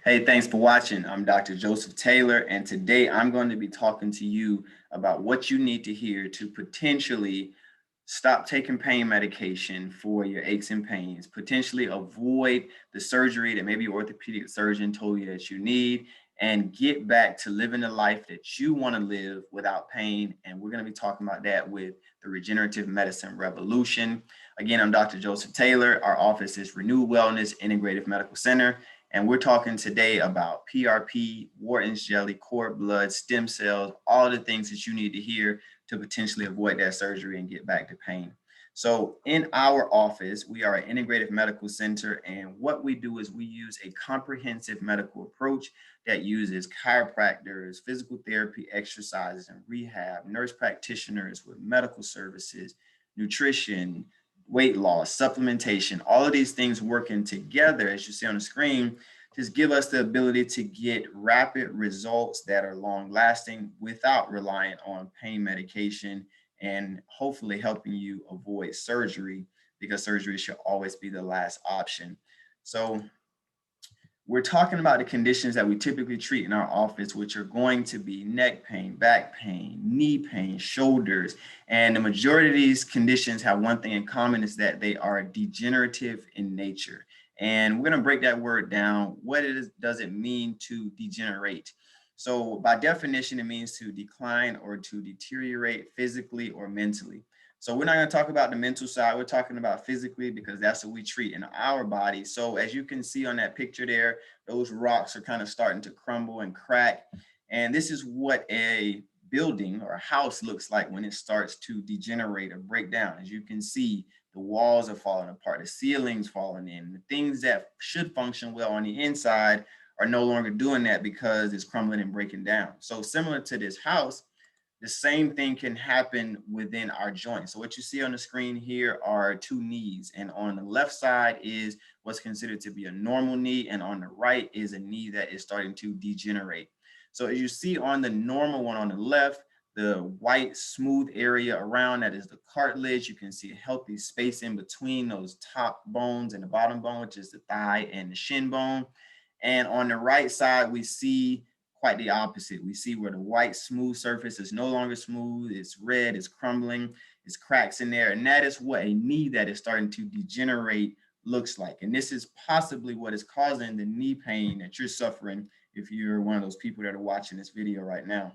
Hey, thanks for watching. I'm Dr. Joseph Taylor, and today I'm going to be talking to you about what you need to hear to potentially stop taking pain medication for your aches and pains, potentially avoid the surgery that maybe your orthopedic surgeon told you that you need, and get back to living the life that you want to live without pain. And we're going to be talking about that with the Regenerative Medicine Revolution. Again, I'm Dr. Joseph Taylor. Our office is Renew Wellness Integrative Medical Center. And we're talking today about PRP, Wharton's jelly, cord blood, stem cells, all the things that you need to hear to potentially avoid that surgery and get back to pain. So in our office, we are an integrative medical center. And what we do is we use a comprehensive medical approach that uses chiropractors, physical therapy, exercises, and rehab, nurse practitioners with medical services, nutrition, weight loss, supplementation, all of these things working together, as you see on the screen, just give us the ability to get rapid results that are long lasting without relying on pain medication and hopefully helping you avoid surgery, because surgery should always be the last option. So we're talking about the conditions that we typically treat in our office, which are going to be neck pain, back pain, knee pain, shoulders. And the majority of these conditions have one thing in common, is that they are degenerative in nature. And we're going to break that word down. What does it mean to degenerate? So by definition, it means to decline or to deteriorate physically or mentally. So we're not going to talk about the mental side. We're talking about physically, because that's what we treat in our body. So as you can see on that picture there, those rocks are kind of starting to crumble and crack. And this is what a building or a house looks like when it starts to degenerate or break down. As you can see, the walls are falling apart, the ceilings falling in. The things that should function well on the inside are no longer doing that because it's crumbling and breaking down. So similar to this house, the same thing can happen within our joints. So what you see on the screen here are two knees, and on the left side is what's considered to be a normal knee, and on the right is a knee that is starting to degenerate. So as you see on the normal one on the left, the white smooth area around that is the cartilage. You can see a healthy space in between those top bones and the bottom bone, which is the thigh and the shin bone. And on the right side, we see quite the opposite. We see where the white smooth surface is no longer smooth, it's red, it's crumbling, it's cracks in there. And that is what a knee that is starting to degenerate looks like. And this is possibly what is causing the knee pain that you're suffering if you're one of those people that are watching this video right now.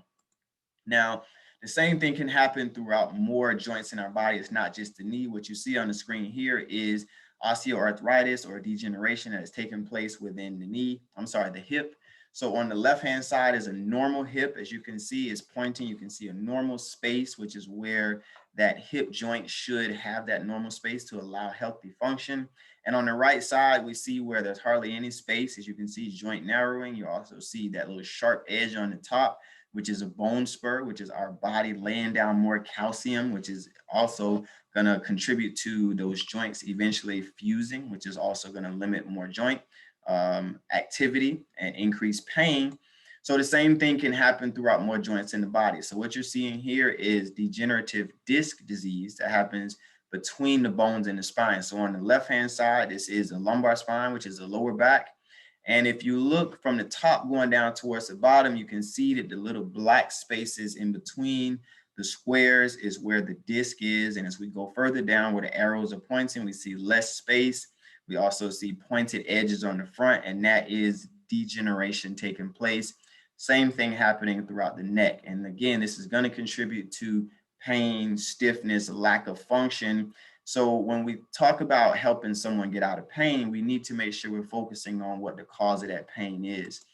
Now, the same thing can happen throughout more joints in our body. It's not just the knee. What you see on the screen here is osteoarthritis or degeneration that has taken place within the hip. So on the left-hand side is a normal hip. As you can see, it's pointing. You can see a normal space, which is where that hip joint should have that normal space to allow healthy function. And on the right side, we see where there's hardly any space. As you can see, joint narrowing. You also see that little sharp edge on the top, which is a bone spur, which is our body laying down more calcium, which is also going to contribute to those joints eventually fusing, which is also going to limit more joint activity and increase pain. So the same thing can happen throughout more joints in the body. So what you're seeing here is degenerative disc disease that happens between the bones in the spine. So on the left-hand side, this is the lumbar spine, which is the lower back. And if you look from the top going down towards the bottom, you can see that the little black spaces in between the squares is where the disc is. And as we go further down where the arrows are pointing, we see less space. We also see pointed edges on the front, and that is degeneration taking place. Same thing happening throughout the neck. And again, this is going to contribute to pain, stiffness, lack of function. So when we talk about helping someone get out of pain, we need to make sure we're focusing on what the cause of that pain is.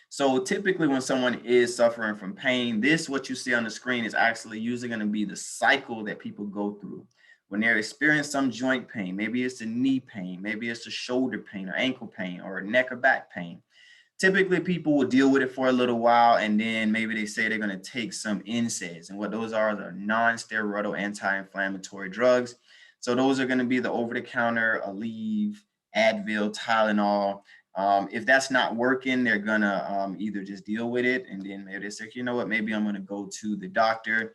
So typically when someone is suffering from pain, what you see on the screen is actually usually going to be the cycle that people go through. When they're experiencing some joint pain, maybe it's a knee pain, maybe it's a shoulder pain or ankle pain or neck or back pain. Typically, people will deal with it for a little while, and then maybe they say they're going to take some NSAIDs. And what those are non-steroidal anti-inflammatory drugs. So those are going to be the over-the-counter Aleve, Advil, Tylenol. If that's not working, they're gonna either just deal with it, and then maybe they say, you know what, maybe I'm gonna go to the doctor.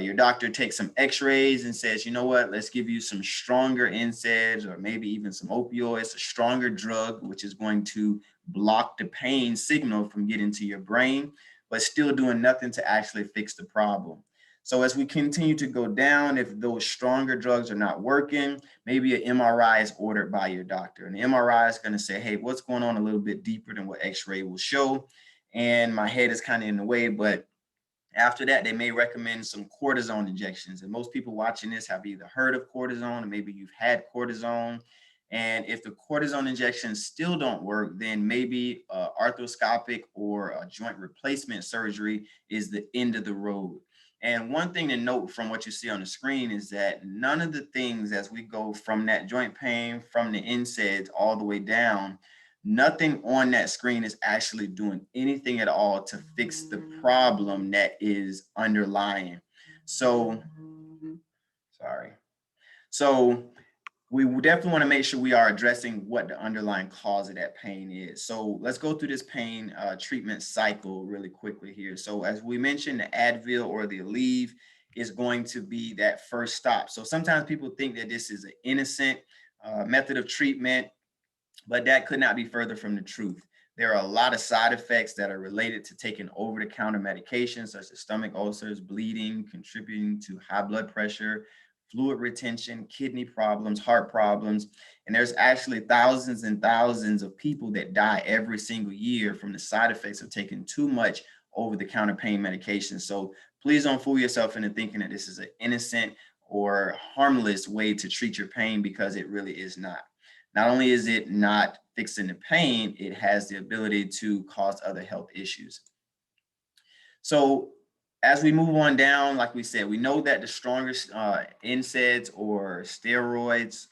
Your doctor takes some x-rays and says, you know what, let's give you some stronger NSAIDs or maybe even some opioids, a stronger drug, which is going to block the pain signal from getting to your brain, but still doing nothing to actually fix the problem. So as we continue to go down, if those stronger drugs are not working, maybe an MRI is ordered by your doctor. And the MRI is going to say, hey, what's going on a little bit deeper than what x-ray will show. And my head is kind of in the way, but after that, they may recommend some cortisone injections. And most people watching this have either heard of cortisone or maybe you've had cortisone. And if the cortisone injections still don't work, then maybe arthroscopic or a joint replacement surgery is the end of the road. And one thing to note from what you see on the screen is that none of the things as we go from that joint pain, from the NSAIDs all the way down, nothing on that screen is actually doing anything at all to fix the problem that is underlying. So, sorry. So we definitely want to make sure we are addressing what the underlying cause of that pain is. So let's go through this pain treatment cycle really quickly here. So as we mentioned, the Advil or the Aleve is going to be that first stop. So sometimes people think that this is an innocent method of treatment, but that could not be further from the truth. There are a lot of side effects that are related to taking over-the-counter medications, such as stomach ulcers, bleeding, contributing to high blood pressure, fluid retention, kidney problems, heart problems. And there's actually thousands and thousands of people that die every single year from the side effects of taking too much over-the-counter pain medication. So please don't fool yourself into thinking that this is an innocent or harmless way to treat your pain, because it really is not. Not only is it not fixing the pain, it has the ability to cause other health issues. So as we move on down, like we said, we know that the strongest NSAIDs or steroids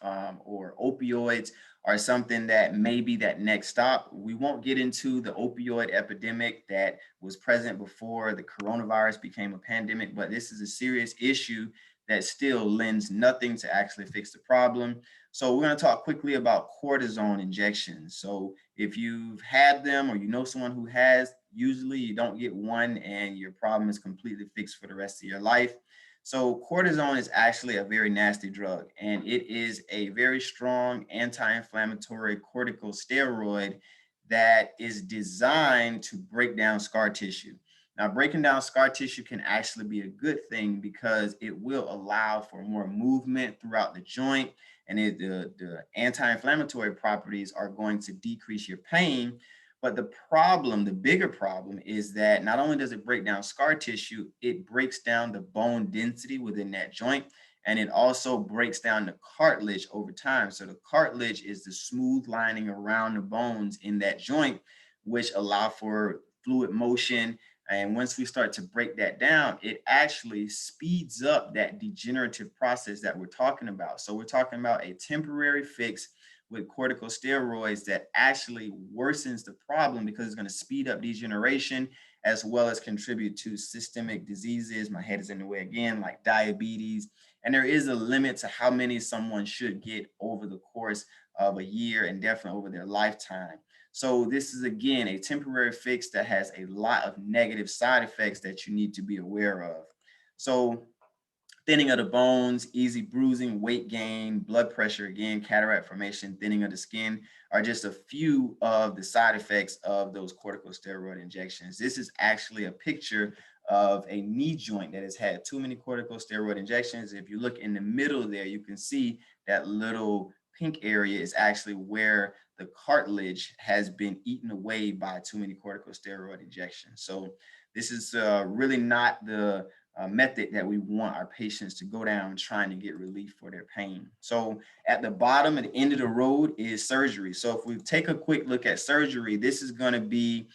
or opioids are something that may be that next stop. We won't get into the opioid epidemic that was present before the coronavirus became a pandemic, but this is a serious issue that still lends nothing to actually fix the problem. So we're going to talk quickly about cortisone injections. So if you've had them or you know someone who has, usually you don't get one and your problem is completely fixed for the rest of your life. So cortisone is actually a very nasty drug, and it is a very strong anti-inflammatory corticosteroid that is designed to break down scar tissue. Now, breaking down scar tissue can actually be a good thing because it will allow for more movement throughout the joint, and the anti-inflammatory properties are going to decrease your pain. But the problem, the bigger problem, is that not only does it break down scar tissue, it breaks down the bone density within that joint, and it also breaks down the cartilage over time. So the cartilage is the smooth lining around the bones in that joint, which allow for fluid motion. And once we start to break that down, it actually speeds up that degenerative process that we're talking about. So we're talking about a temporary fix with corticosteroids that actually worsens the problem because it's going to speed up degeneration as well as contribute to systemic diseases. My head is in the way again, like diabetes. And there is a limit to how many someone should get over the course of a year and definitely over their lifetime. So this is, again, a temporary fix that has a lot of negative side effects that you need to be aware of. So thinning of the bones, easy bruising, weight gain, blood pressure, again, cataract formation, thinning of the skin are just a few of the side effects of those corticosteroid injections. This is actually a picture of a knee joint that has had too many corticosteroid injections. If you look in the middle there, you can see that little pink area is actually where the cartilage has been eaten away by too many corticosteroid injections. So this is really not the method that we want our patients to go down trying to get relief for their pain. So at the bottom, at the end of the road, is surgery. So if we take a quick look at surgery, this is going to be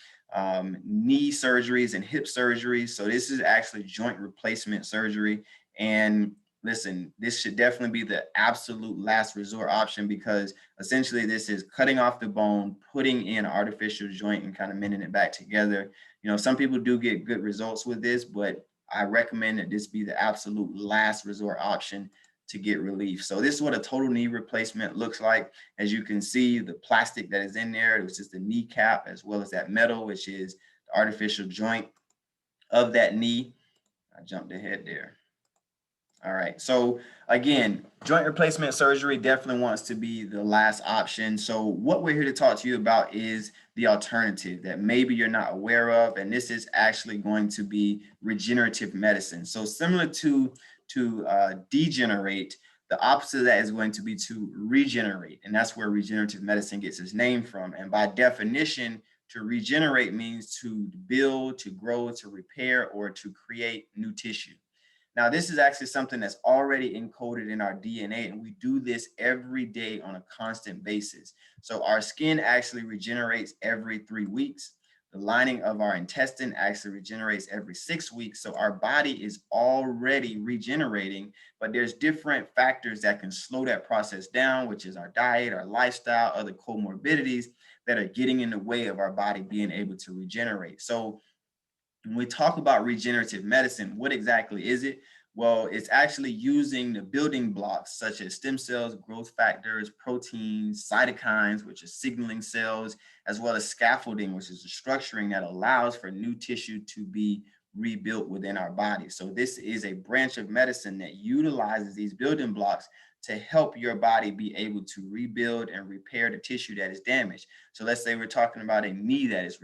knee surgeries and hip surgeries. So this is actually joint replacement surgery. And listen, this should definitely be the absolute last resort option, because essentially this is cutting off the bone, putting in an artificial joint and kind of mending it back together. You know, some people do get good results with this, but I recommend that this be the absolute last resort option to get relief. So this is what a total knee replacement looks like. As you can see, the plastic that is in there, which is the kneecap, as well as that metal, which is the artificial joint of that knee. I jumped ahead there. All right. So again, joint replacement surgery definitely wants to be the last option. So what we're here to talk to you about is the alternative that maybe you're not aware of, and this is actually going to be regenerative medicine. So similar to degenerate, the opposite of that is going to be to regenerate, and that's where regenerative medicine gets its name from. And by definition, to regenerate means to build, to grow, to repair, or to create new tissue. Now, this is actually something that's already encoded in our DNA, and we do this every day on a constant basis. So our skin actually regenerates every 3 weeks. The lining of our intestine actually regenerates every 6 weeks. So our body is already regenerating, but there's different factors that can slow that process down, which is our diet, our lifestyle, other comorbidities that are getting in the way of our body being able to regenerate. So when we talk about regenerative medicine, what exactly is it? Well, it's actually using the building blocks such as stem cells, growth factors, proteins, cytokines, which are signaling cells, as well as scaffolding, which is the structuring that allows for new tissue to be rebuilt within our body. So this is a branch of medicine that utilizes these building blocks to help your body be able to rebuild and repair the tissue that is damaged. So let's say we're talking about a knee that is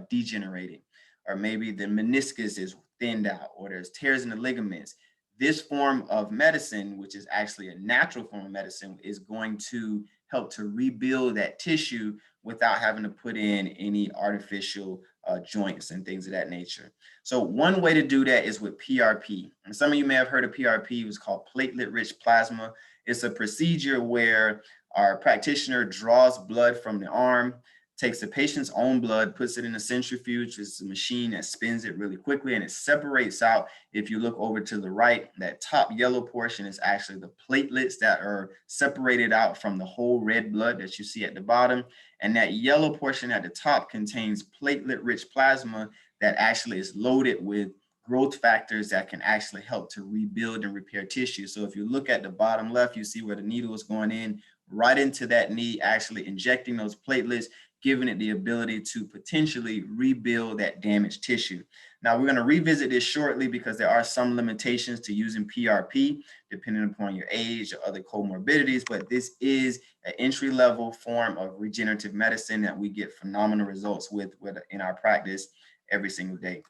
degenerating, or maybe the meniscus is thinned out, or there's tears in the ligaments. This form of medicine, which is actually a natural form of medicine, is going to help to rebuild that tissue without having to put in any artificial joints and things of that nature. So one way to do that is with PRP. And some of you may have heard of PRP. It was called platelet-rich plasma. It's a procedure where our practitioner draws blood from the arm, takes the patient's own blood, puts it in a centrifuge. It's a machine that spins it really quickly, and it separates out. If you look over to the right, that top yellow portion is actually the platelets that are separated out from the whole red blood that you see at the bottom. And that yellow portion at the top contains platelet-rich plasma that actually is loaded with growth factors that can actually help to rebuild and repair tissue. So if you look at the bottom left, you see where the needle is going in right into that knee, actually injecting those platelets, giving it the ability to potentially rebuild that damaged tissue. Now, we're going to revisit this shortly because there are some limitations to using PRP depending upon your age or other comorbidities, but this is an entry-level form of regenerative medicine that we get phenomenal results with in our practice every single day.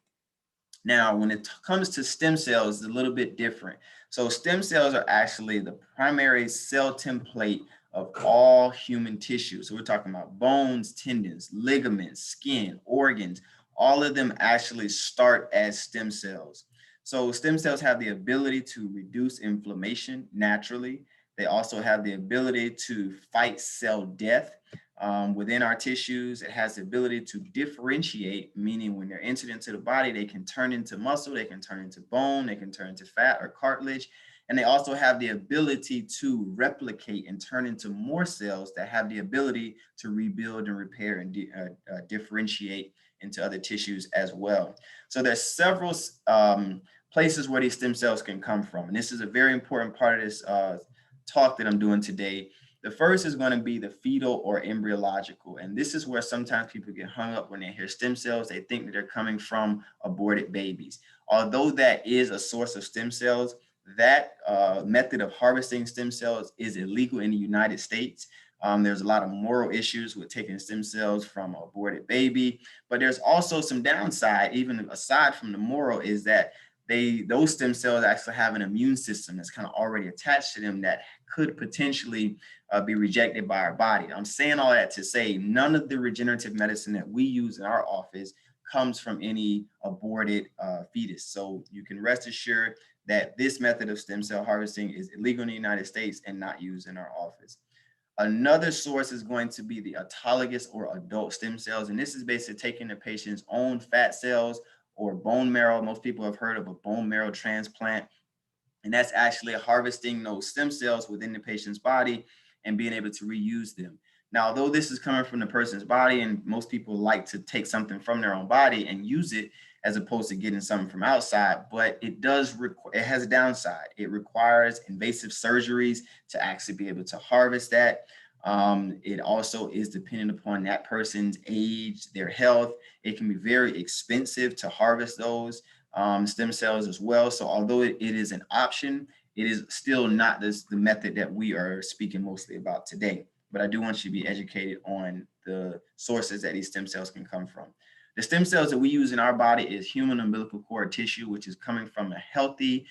Now, when it comes to stem cells, it's a little bit different. So stem cells are actually the primary cell template of all human tissue. So we're talking about bones, tendons, ligaments, skin, organs. All of them actually start as stem cells. So stem cells have the ability to reduce inflammation naturally. They also have the ability to fight cell death. Within our tissues, it has the ability to differentiate, meaning when they're entered into the body, they can turn into muscle, they can turn into bone, they can turn into fat or cartilage. And they also have the ability to replicate and turn into more cells that have the ability to rebuild and repair and differentiate into other tissues as well. So there's several places where these stem cells can come from. And this is a very important part of this talk that I'm doing today. The first is going to be the fetal or embryological. And this is where sometimes people get hung up when they hear stem cells. They think that they're coming from aborted babies. Although that is a source of stem cells, that method of harvesting stem cells is illegal in the United States. There's a lot of moral issues with taking stem cells from an aborted baby, but there's also some downside, even aside from the moral, is that those stem cells actually have an immune system that's kind of already attached to them that could potentially be rejected by our body. I'm saying all that to say none of the regenerative medicine that we use in our office comes from any aborted fetus. So you can rest assured that this method of stem cell harvesting is illegal in the United States and not used in our office. Another source is going to be the autologous or adult stem cells. And this is basically taking the patient's own fat cells or bone marrow. Most people have heard of a bone marrow transplant. And that's actually harvesting those stem cells within the patient's body and being able to reuse them. Now, although this is coming from the person's body, and most people like to take something from their own body and use it as opposed to getting something from outside, but it has a downside. It requires invasive surgeries to actually be able to harvest that. It also is dependent upon that person's age, their health. It can be very expensive to harvest those. stem cells as well. So although it is an option, it is still not the method that we are speaking mostly about today. But I do want you to be educated on the sources that these stem cells can come from. The stem cells that we use in our body is human umbilical cord tissue, which is coming from a healthy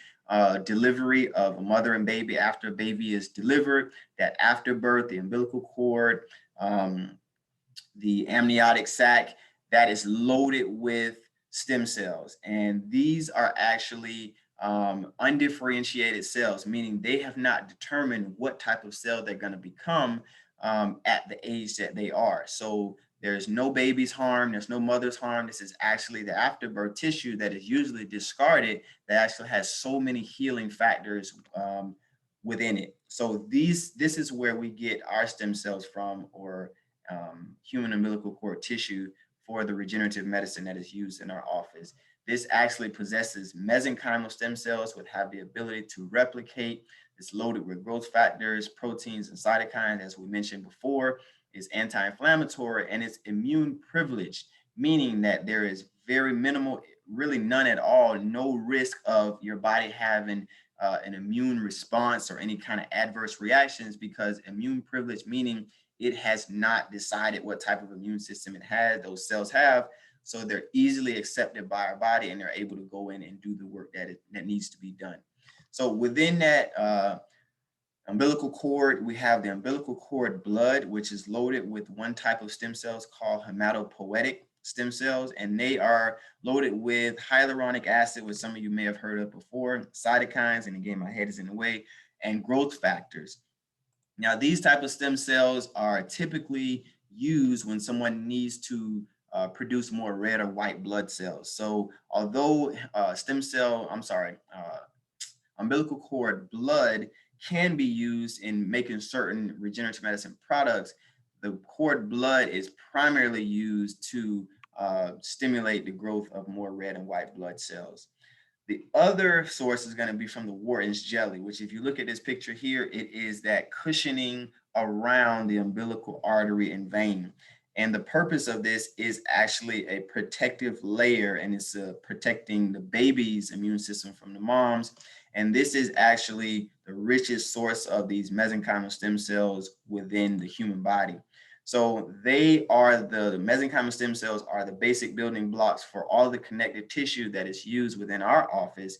delivery of a mother and baby after a baby is delivered. That after birth, the umbilical cord, the amniotic sac, that is loaded with stem cells. And these are actually undifferentiated cells, meaning they have not determined what type of cell they're going to become at the age that they are. So there's no baby's harm, there's no mother's harm. This is actually the afterbirth tissue that is usually discarded that actually has so many healing factors within it. So this is where we get our stem cells from, or human umbilical cord tissue, for the regenerative medicine that is used in our office. This actually possesses mesenchymal stem cells, which have the ability to replicate. It's loaded with growth factors, proteins, and cytokines, as we mentioned before. It's anti-inflammatory, and it's immune privileged, meaning that there is very minimal, really none at all, no risk of your body having an immune response or any kind of adverse reactions, because immune privilege, meaning it has not decided what type of immune system it has, those cells have. So they're easily accepted by our body, and they're able to go in and do the work that needs to be done. So within that umbilical cord, we have the umbilical cord blood, which is loaded with one type of stem cells called hematopoietic stem cells, and they are loaded with hyaluronic acid, which some of you may have heard of before, cytokines, and again, my head is in the way, and growth factors. Now, these type of stem cells are typically used when someone needs to produce more red or white blood cells. So although umbilical cord blood can be used in making certain regenerative medicine products, the cord blood is primarily used to stimulate the growth of more red and white blood cells. The other source is going to be from the Wharton's jelly, which, if you look at this picture here, it is that cushioning around the umbilical artery and vein. And the purpose of this is actually a protective layer, and it's protecting the baby's immune system from the mom's. And this is actually the richest source of these mesenchymal stem cells within the human body. So the mesenchymal stem cells are the basic building blocks for all the connective tissue that is used within our office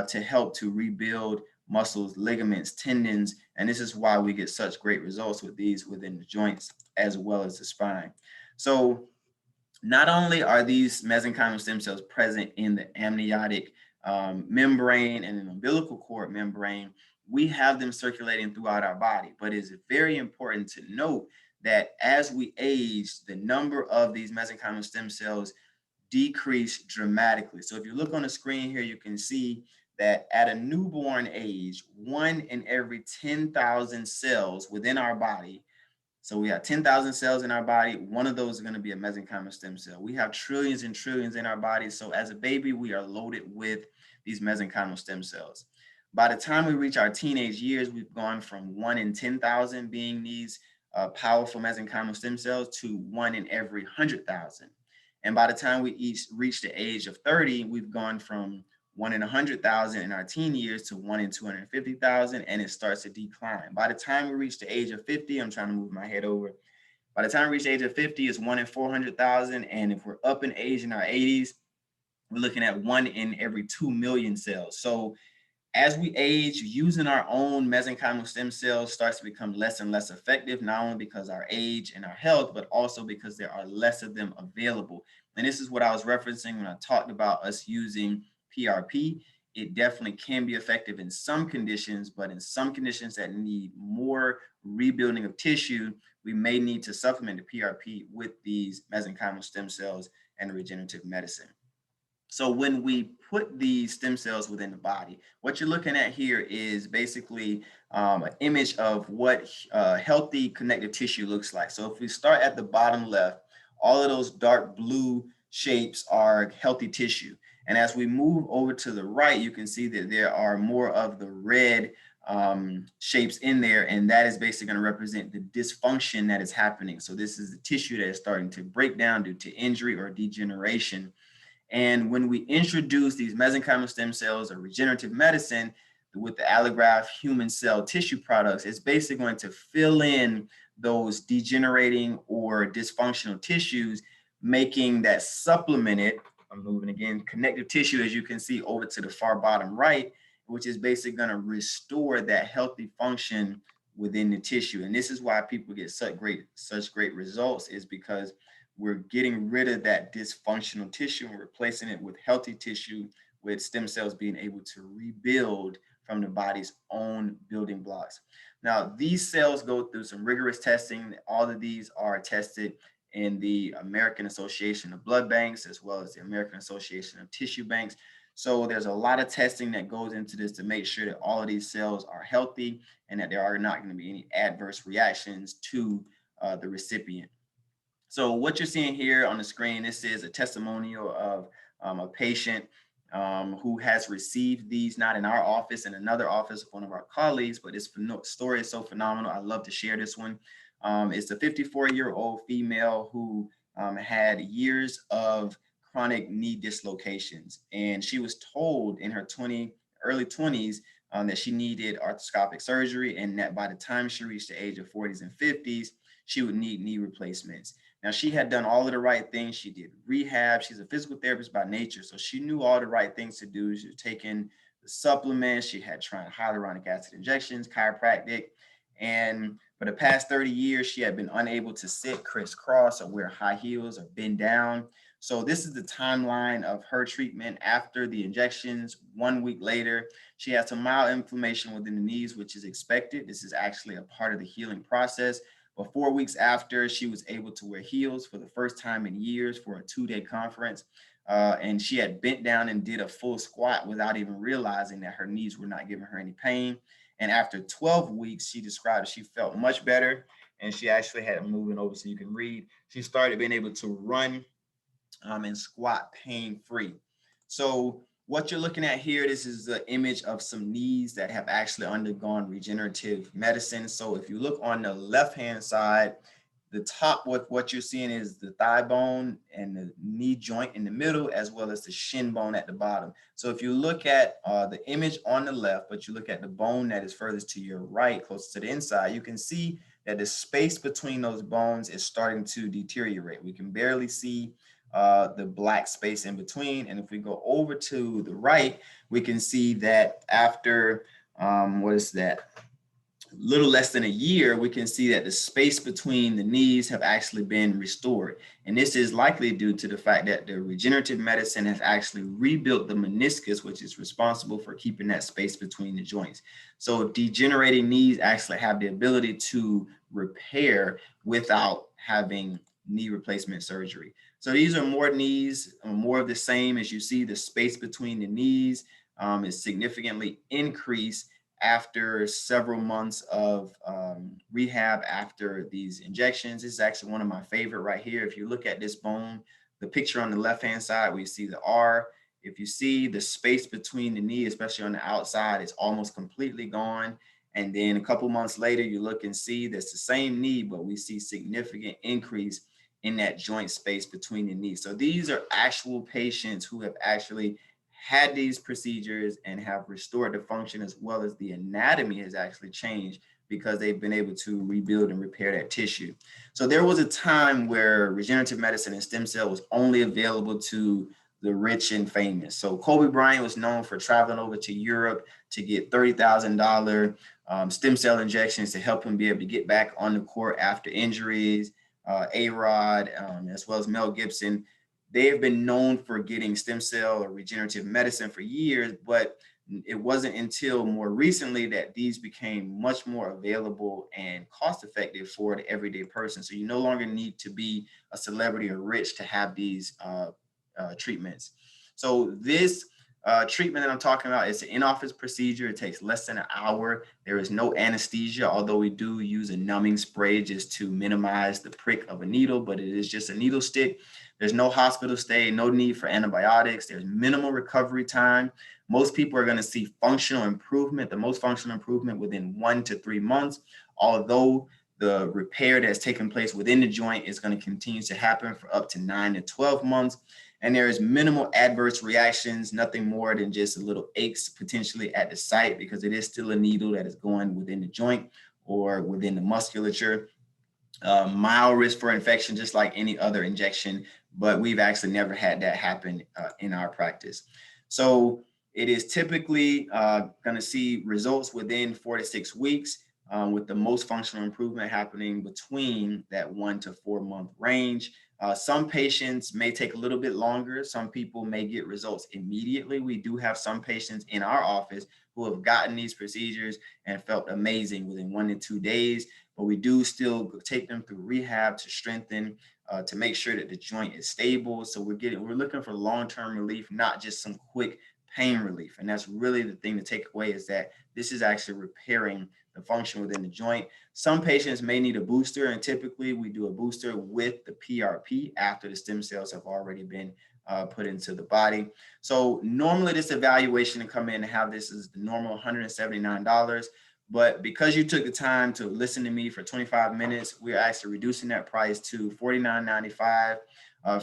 to help to rebuild muscles, ligaments, tendons. And this is why we get such great results with these within the joints as well as the spine. So not only are these mesenchymal stem cells present in the amniotic membrane and an umbilical cord membrane, we have them circulating throughout our body. But it's very important to note that as we age, the number of these mesenchymal stem cells decrease dramatically. So if you look on the screen here, you can see that at a newborn age, 1 in every 10,000 cells within our body. So we have 10,000 cells in our body. One of those is going to be a mesenchymal stem cell. We have trillions and trillions in our body. So as a baby, we are loaded with these mesenchymal stem cells. By the time we reach our teenage years, we've gone from 1 in 10,000 being these powerful mesenchymal stem cells to 1 in every 100,000. And by the time we reach the age of 30, we've gone from 1 in 100,000 in our teen years to 1 in 250,000, and it starts to decline. By the time we reach the age of 50, I'm trying to move my head over. By the time we reach the age of 50, it's 1 in 400,000. And if we're up in age in our 80s, we're looking at 1 in every 2 million cells. So as we age, using our own mesenchymal stem cells starts to become less and less effective, not only because of our age and our health, but also because there are less of them available. And this is what I was referencing when I talked about us using PRP. It definitely can be effective in some conditions, but in some conditions that need more rebuilding of tissue, we may need to supplement the PRP with these mesenchymal stem cells and regenerative medicine. So when we put these stem cells within the body, what you're looking at here is basically an image of what healthy connective tissue looks like. So if we start at the bottom left, all of those dark blue shapes are healthy tissue. And as we move over to the right, you can see that there are more of the red shapes in there, and that is basically going to represent the dysfunction that is happening. So this is the tissue that is starting to break down due to injury or degeneration. And when we introduce these mesenchymal stem cells or regenerative medicine with the allograft human cell tissue products, it's basically going to fill in those degenerating or dysfunctional tissues, making that supplemented, I'm moving again, connective tissue, as you can see over to the far bottom right, which is basically going to restore that healthy function within the tissue. And this is why people get such great results, is because we're getting rid of that dysfunctional tissue and replacing it with healthy tissue, with stem cells being able to rebuild from the body's own building blocks. Now, these cells go through some rigorous testing. All of these are tested in the American Association of Blood Banks, as well as the American Association of Tissue Banks. So there's a lot of testing that goes into this to make sure that all of these cells are healthy and that there are not going to be any adverse reactions to the recipient. So what you're seeing here on the screen, this is a testimonial of a patient who has received these, not in our office, in another office of one of our colleagues, but this story is so phenomenal. I love to share this one. It's a 54-year-old female who had years of chronic knee dislocations. And she was told in her early 20s that she needed arthroscopic surgery, and that by the time she reached the age of 40s and 50s, she would need knee replacements. Now, she had done all of the right things. She did rehab. She's a physical therapist by nature, so she knew all the right things to do. She was taking the supplements. She had tried hyaluronic acid injections, chiropractic. And for the past 30 years, she had been unable to sit crisscross or wear high heels or bend down. So this is the timeline of her treatment after the injections. 1 week later, she had some mild inflammation within the knees, which is expected. This is actually a part of the healing process. But 4 weeks after, she was able to wear heels for the first time in years for a 2-day conference. And she had bent down and did a full squat without even realizing that her knees were not giving her any pain. And after 12 weeks, she described she felt much better. And she actually had, moving over so you can read, she started being able to run and squat pain-free. So what you're looking at here, this is the image of some knees that have actually undergone regenerative medicine. So if you look on the left-hand side, the top, what you're seeing is the thigh bone and the knee joint in the middle, as well as the shin bone at the bottom. So if you look at the image on the left, but you look at the bone that is furthest to your right, close to the inside, you can see that the space between those bones is starting to deteriorate. We can barely see the black space in between. And if we go over to the right, we can see that after, little less than a year, we can see that the space between the knees have actually been restored. And this is likely due to the fact that the regenerative medicine has actually rebuilt the meniscus, which is responsible for keeping that space between the joints. So degenerating knees actually have the ability to repair without having knee replacement surgery. So these are more knees, more of the same. As you see, the space between the knees is significantly increased after several months of rehab after these injections. This is actually one of my favorite right here. If you look at this bone, the picture on the left-hand side, we see the R. If you see the space between the knee, especially on the outside, it's almost completely gone. And then a couple months later, you look and see that's the same knee, but we see significant increase in that joint space between the knees. So these are actual patients who have actually had these procedures and have restored the function, as well as the anatomy has actually changed because they've been able to rebuild and repair that tissue. So there was a time where regenerative medicine and stem cell was only available to the rich and famous. So Kobe Bryant was known for traveling over to Europe to get $30,000 stem cell injections to help him be able to get back on the court after injuries. A-Rod, as well as Mel Gibson, they have been known for getting stem cell or regenerative medicine for years, but it wasn't until more recently that these became much more available and cost-effective for the everyday person. So you no longer need to be a celebrity or rich to have these treatments. So this treatment that I'm talking about is an in-office procedure. It takes less than an hour. There is no anesthesia, although we do use a numbing spray just to minimize the prick of a needle, but it is just a needle stick. There's no hospital stay, no need for antibiotics. There's minimal recovery time. Most people are going to see functional improvement, the most functional improvement within 1 to 3 months, although the repair that's taking place within the joint is going to continue to happen for up to 9 to 12 months. And there is minimal adverse reactions, nothing more than just a little aches potentially at the site, because it is still a needle that is going within the joint or within the musculature. Mild risk for infection, just like any other injection, but we've actually never had that happen in our practice. So it is typically going to see results within 4 to 6 weeks, with the most functional improvement happening between that 1 to 4 month range. Some patients may take a little bit longer. Some people may get results immediately. We do have some patients in our office who have gotten these procedures and felt amazing within 1 to 2 days, but we do still take them through rehab to strengthen, to make sure that the joint is stable. So we're looking for long-term relief, not just some quick pain relief. And that's really the thing to take away, is that this is actually repairing the function within the joint. Some patients may need a booster, and typically we do a booster with the PRP after the stem cells have already been put into the body. So normally this evaluation to come in and have this is the normal $179. But because you took the time to listen to me for 25 minutes, we're actually reducing that price to $49.95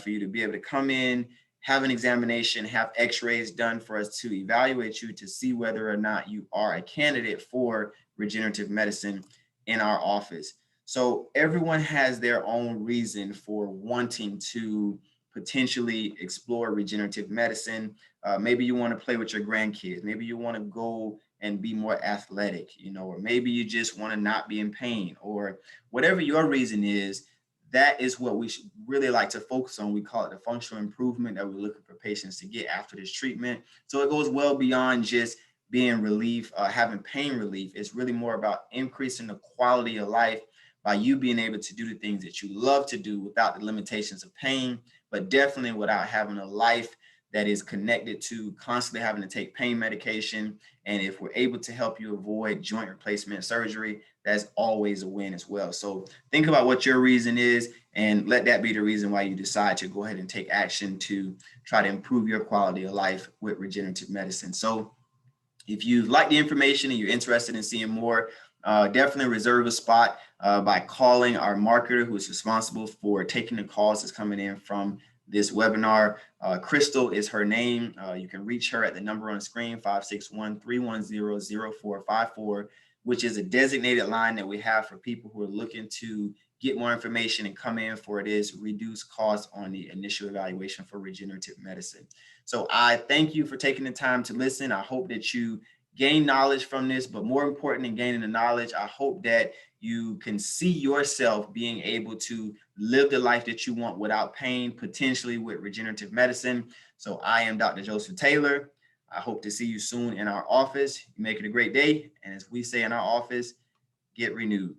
for you to be able to come in, have an examination, have x-rays done for us to evaluate you to see whether or not you are a candidate for regenerative medicine in our office. So everyone has their own reason for wanting to potentially explore regenerative medicine. Maybe you want to play with your grandkids. Maybe you want to go and be more athletic, or maybe you just want to not be in pain, or whatever your reason is. That is what we should really like to focus on. We call it the functional improvement that we're looking for patients to get after this treatment. So it goes well beyond just being relief, having pain relief. It's really more about increasing the quality of life by you being able to do the things that you love to do without the limitations of pain, but definitely without having a life that is connected to constantly having to take pain medication. And if we're able to help you avoid joint replacement surgery, that's always a win as well. So think about what your reason is, and let that be the reason why you decide to go ahead and take action to try to improve your quality of life with regenerative medicine. So if you like the information and you're interested in seeing more, definitely reserve a spot by calling our marketer, who is responsible for taking the calls that's coming in from this webinar. Crystal is her name. You can reach her at the number on the screen, 561-310-0454, which is a designated line that we have for people who are looking to get more information and come in for this reduced cost on the initial evaluation for regenerative medicine. So I thank you for taking the time to listen. I hope that you gain knowledge from this, but more important than gaining the knowledge, I hope that you can see yourself being able to live the life that you want without pain, potentially with regenerative medicine. So I am Dr. Joseph Taylor. I hope to see you soon in our office. Make it a great day. And as we say in our office, get renewed.